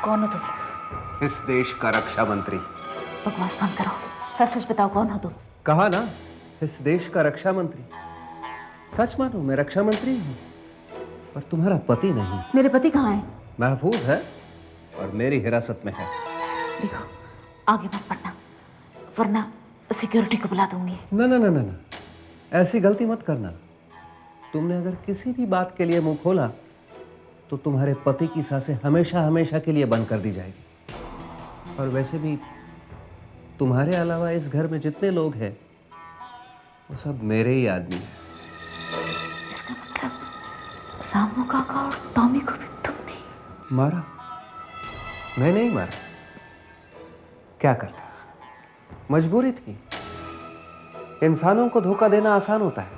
कौन हो तुम? इस देश का रक्षा मंत्री। बकवास बंद करो, सच सच बताओ कौन हो तुम? कहा ना, इस देश का रक्षा मंत्री। सच मानो मैं रक्षा मंत्री हूँ, पर तुम्हारा पति नहीं। मेरे पति कहाँ हैं? महफूज है और मेरी हिरासत में है। देखो, आगे मत बढ़ना वरना सिक्योरिटी को बुला दूंगी। ना ना ना ना ना, ऐसी गलती मत करना। तुमने अगर किसी भी बात के लिए मुंह खोला तो तुम्हारे पति की सांसें हमेशा हमेशा के लिए बंद कर दी जाएगी। और वैसे भी तुम्हारे अलावा इस घर में जितने लोग हैं वो सब मेरे ही आदमी हैं। इसका मतलब रामू काका और टॉमी को भी तुमने मारा? मैं नहीं मारा। क्या करता, मजबूरी थी। इंसानों को धोखा देना आसान होता है,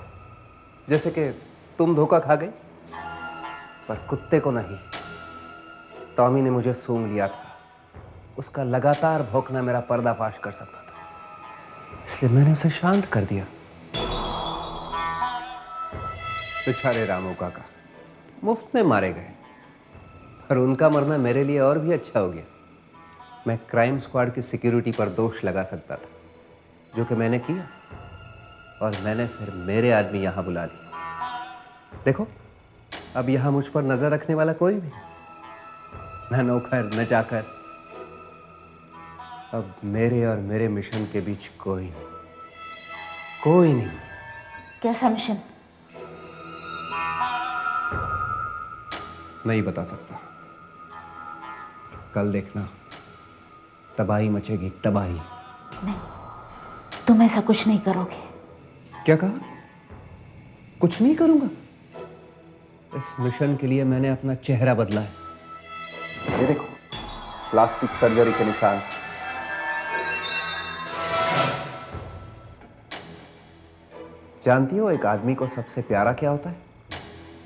जैसे कि तुम धोखा खा गए, पर कुत्ते को नहीं। टॉमी ने मुझे सूंघ लिया था, उसका लगातार भौंकना मेरा पर्दाफाश कर सकता था, इसलिए मैंने उसे शांत कर दिया। बेचारे रामू काका मुफ्त में मारे गए, पर उनका मरना मेरे लिए और भी अच्छा हो गया। मैं क्राइम स्क्वाड की सिक्योरिटी पर दोष लगा सकता था, जो कि मैंने किया, और मैंने फिर मेरे आदमी यहां बुला लिए। देखो, अब यहां मुझ पर नजर रखने वाला कोई भी न नौकर न चाकर। अब मेरे और मेरे मिशन के बीच कोई नहीं, कोई नहीं। कैसा मिशन? नहीं बता सकता, कल देखना, तबाही मचेगी, तबाही। नहीं, तुम ऐसा कुछ नहीं करोगे। क्या कहा? कुछ नहीं करूंगा? इस मिशन के लिए मैंने अपना चेहरा बदला है। ये देखो, प्लास्टिक सर्जरी के निशान। जानती हो एक आदमी को सबसे प्यारा क्या होता है?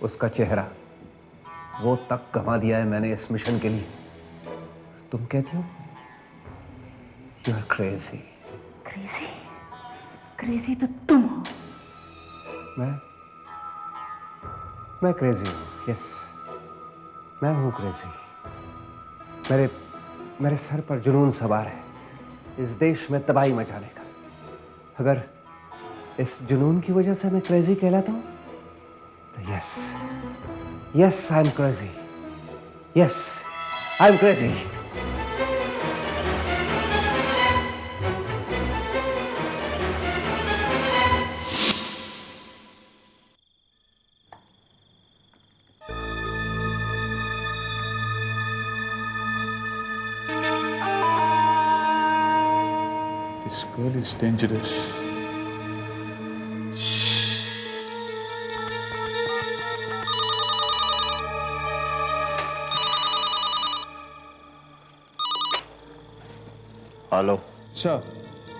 उसका चेहरा। वो तक गंवा दिया है मैंने इस मिशन के लिए। तुम कहती हो you are crazy. Crazy? Crazy तो तुम हो। मैं क्रेजी हूँ, यस, मैं हूँ क्रेजी। मेरे सर पर जुनून सवार है, इस देश में तबाही मचाने का। अगर इस जुनून की वजह से मैं क्रेजी कहलाता हूँ तो yes, yes I am crazy, yes I am crazy. This girl is dangerous. Hello. Sir,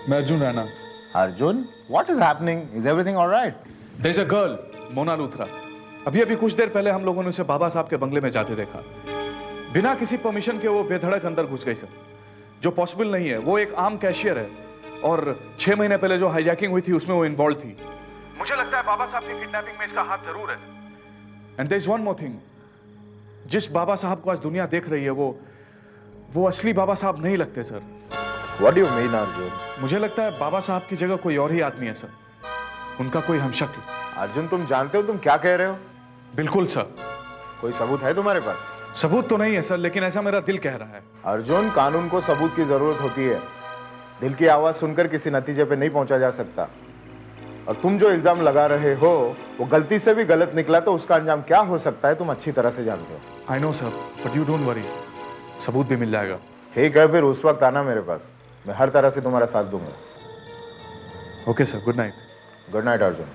मैं Arjun Raina. Arjun, what is happening? Is everything all right? There's a girl, Mona Luthra. अभी कुछ देर पहले हम लोगों ने उसे बाबा साहब के बंगले में जाते देखा. बिना किसी परमिशन के वो बेधड़क अंदर घुस गई सर. जो पॉसिबल नहीं है. वो एक आम कैशियर है और 6 महीने पहले जो हाईजैकिंग हुई थी उसमें वो इन्वॉल्व थी. मुझे लगता है बाबा साहब की किडनैपिंग में इसका हाथ जरूर है. And there is one more thing. जिस बाबा साहब को आज दुनिया देख रही है वो असली बाबा साहब नहीं लगते sir. What do you mean, Arjun? मुझे लगता है बाबा साहब की जगह कोई और ही आदमी है सर. उनका कोई हमशक्ल. अर्जुन, तुम जानते हो तुम क्या कह रहे हो? बिल्कुल सर. कोई सबूत है तुम्हारे पास? सबूत तो नहीं है सर, लेकिन ऐसा मेरा दिल कह रहा है. अर्जुन, कानून को सबूत की जरूरत होती है. दिल की आवाज सुनकर किसी नतीजे पे नहीं पहुंचा जा सकता. और तुम जो इल्जाम लगा रहे हो वो गलती से भी गलत निकला तो उसका अंजाम क्या हो सकता है तुम अच्छी तरह से जानते हो. I know sir, but you don't worry. सबूत भी मिल जाएगा. ठीक है, फिर उस वक्त आना मेरे पास. मैं हर तरह से तुम्हारा साथ दूंगा. Okay sir, good night. Good night Arjun.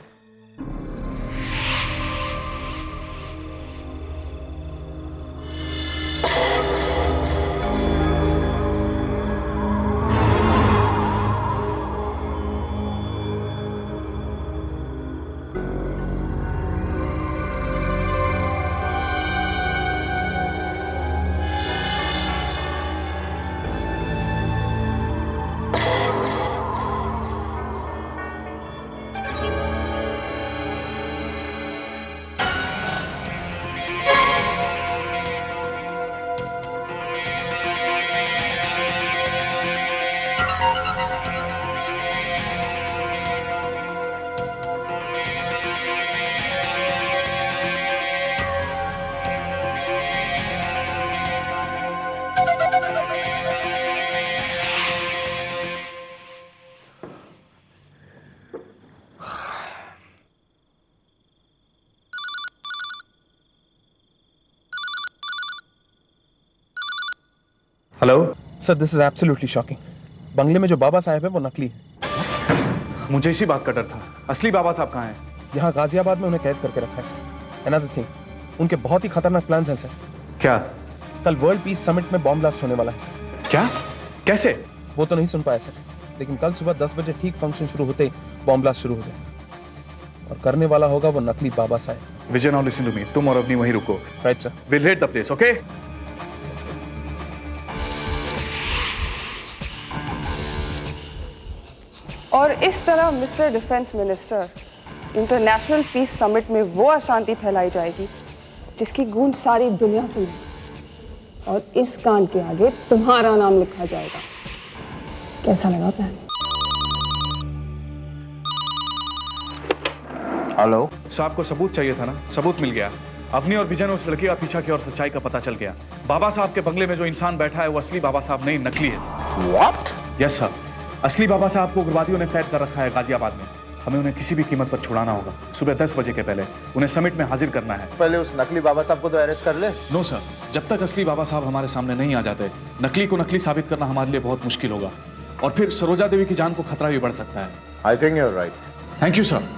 Hello sir this is absolutely shocking. बंगले में जो बाबा साहब है वो नकली है। मुझे इसी बात का डर था। असली बाबा साहब कहाँ हैं? यहाँ गाजियाबाद में उन्हें कैद करके रखा है सर। अनदर थिंग, उनके बहुत ही खतरनाक प्लान्स हैं सर। क्या? कल वर्ल्ड पीस समिट में बॉम्ब ब्लास्ट होने वाला है सर। क्या? कैसे? वो तो नहीं सुन पाया सर, लेकिन कल सुबह 10 बजे ठीक फंक्शन शुरू होते ही बॉम्ब ब्लास्ट शुरू हो जाएगा और करने वाला होगा वो नकली Baba Sahab. Vijay, now listen to me. तुम और अवनी वहीं रुको। Right sir. Will hit the place, okay? और इस तरह mister defence minister, international peace summit में वो अशांति फैलाई जाएगी जिसकी गूंज सारी दुनिया सुने और इस कांड के आगे तुम्हारा नाम लिखा जाएगा। कैसा लगा प्लान? हेलो। साहब को सबूत चाहिए था ना, सबूत मिल गया। अवनी और विजय ने उस लड़की का पीछा किया और सच्चाई का पता चल गया। बाबा साहब के बंगले में जो इंसान बैठा है वो असली बाबा साहब नहीं, नकली है। What? यस सर, असली बाबा साहब को उग्रवादियों ने कैद कर रखा है गाजियाबाद में। हमें उन्हें किसी भी कीमत पर छुड़ाना होगा। सुबह 10 बजे के पहले उन्हें समिट में हाजिर करना है। पहले उस नकली बाबा साहब को तो अरेस्ट कर ले। नो सर, जब तक असली बाबा साहब हमारे सामने नहीं आ जाते, नकली को नकली साबित करना हमारे लिए बहुत मुश्किल होगा और फिर सरोजा देवी की जान को खतरा भी बढ़ सकता है। I think you are right. Thank you sir.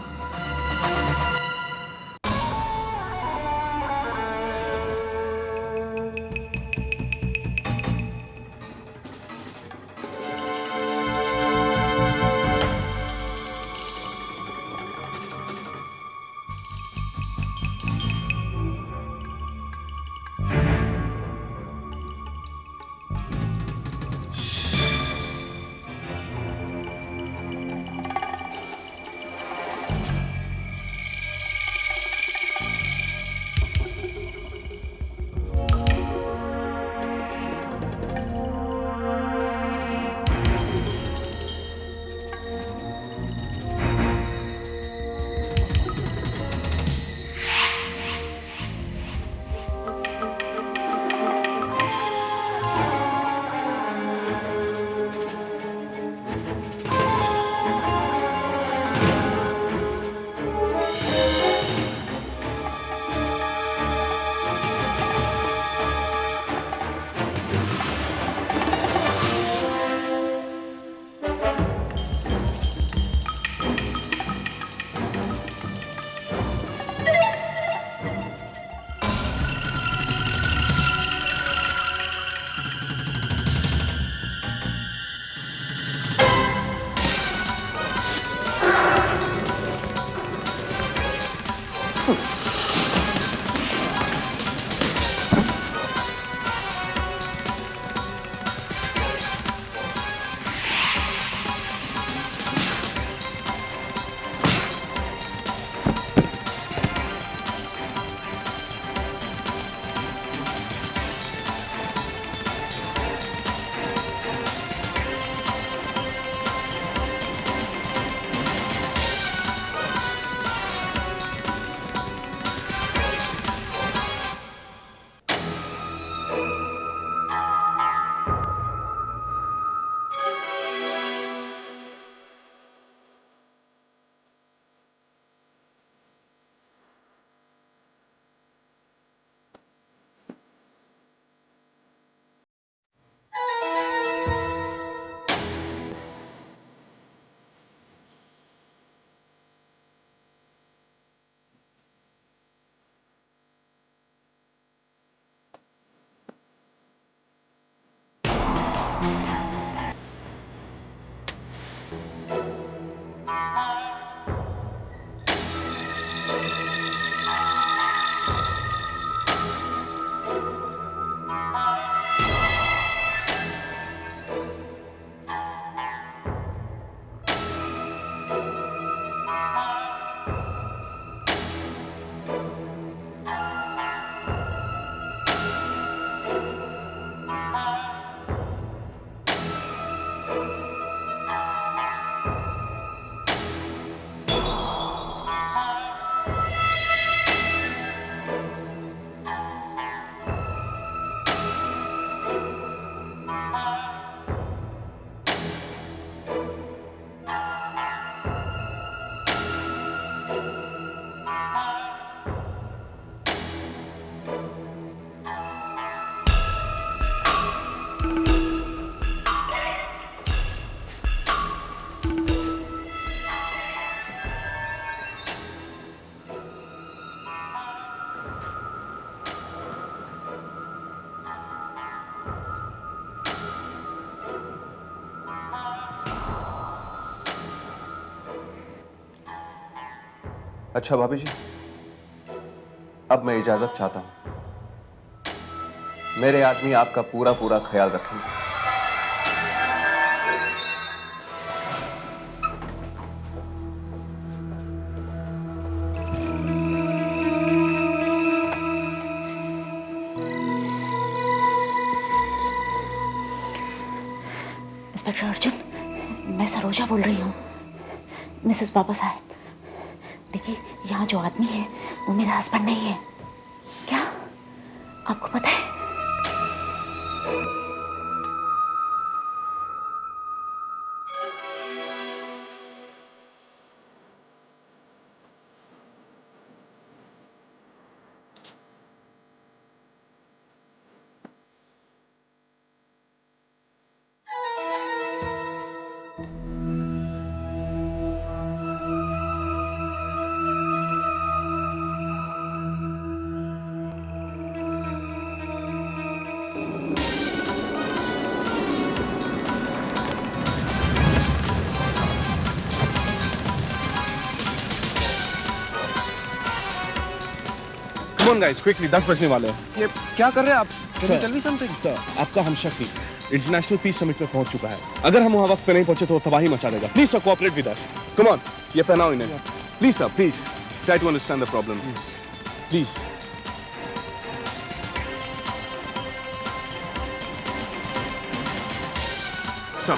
अच्छा भाभी जी, अब मैं इजाजत चाहता हूं। मेरे आदमी आपका पूरा पूरा ख्याल रखेंगे। इंस्पेक्टर अर्जुन, मैं सरोजा बोल रही हूँ। मिसेस बाबा साहब, देखिए यहाँ जो आदमी है वो मेरा हस्बैंड नहीं है। क्या आपको पता है? Come on guys, quickly, 10 बजने वाले हैं। ये क्या कर रहे हैं आप? Sir, tell me something. Sir, आपका हमशक्ली इंटरनेशनल पीस समिट में पहुंच चुका है। अगर हम वहां वक्त पे नहीं पहुंचे तो वो तबाही मचा देगा। Please sir, cooperate with us. Come on, ये पहनाओ इन्हें। Please sir, please try to understand the problem. Please. Sir,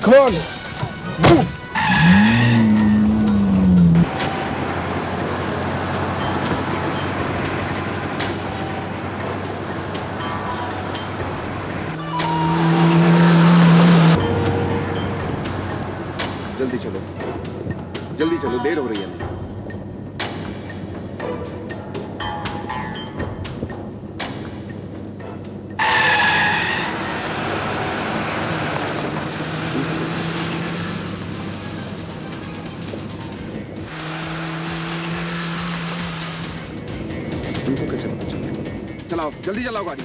come on, move. जल्दी चलो, देर हो रही है। उनको कैसे पता चला? चलाओ, जल्दी चलाओ गाड़ी।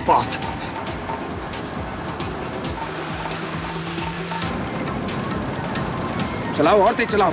फास्ट। चलाओ, और तेज चलाओ।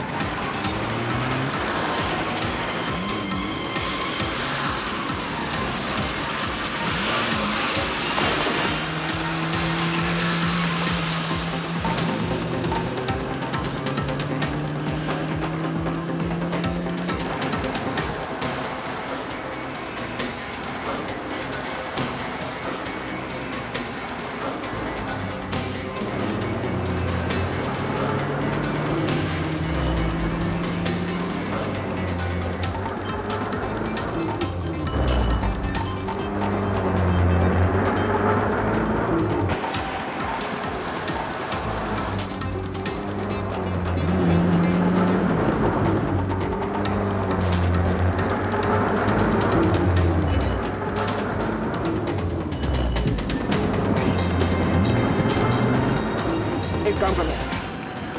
एक काम करो,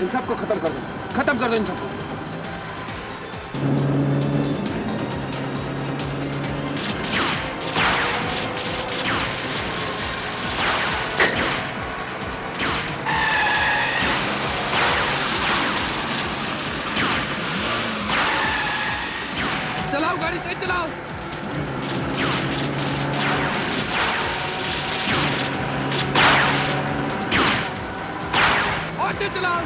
इन सबको खत्म कर दो, खत्म कर दो इन सबको। चलाओ गाड़ी, तेज चलाओ। और तेज चलाओ।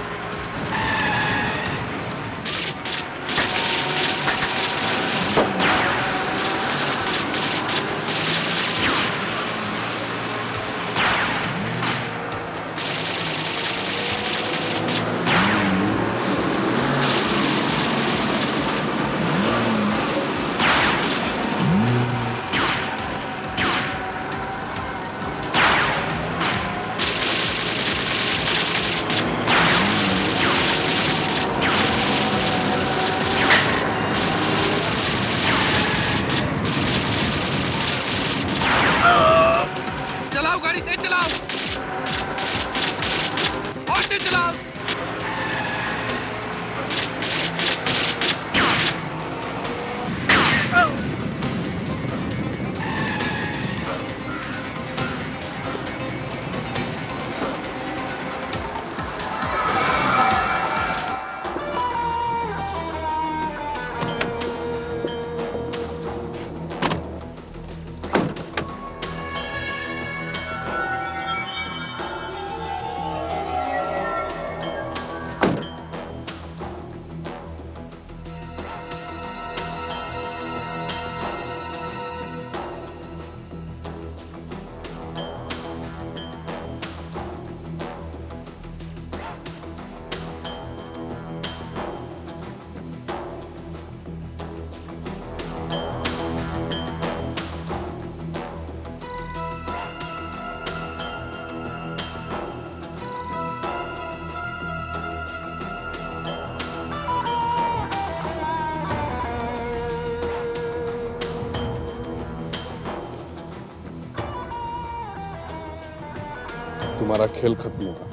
तुम्हारा खेल खत्म होगा।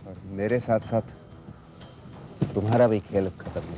और मेरे साथ साथ तुम्हारा भी खेल खत्म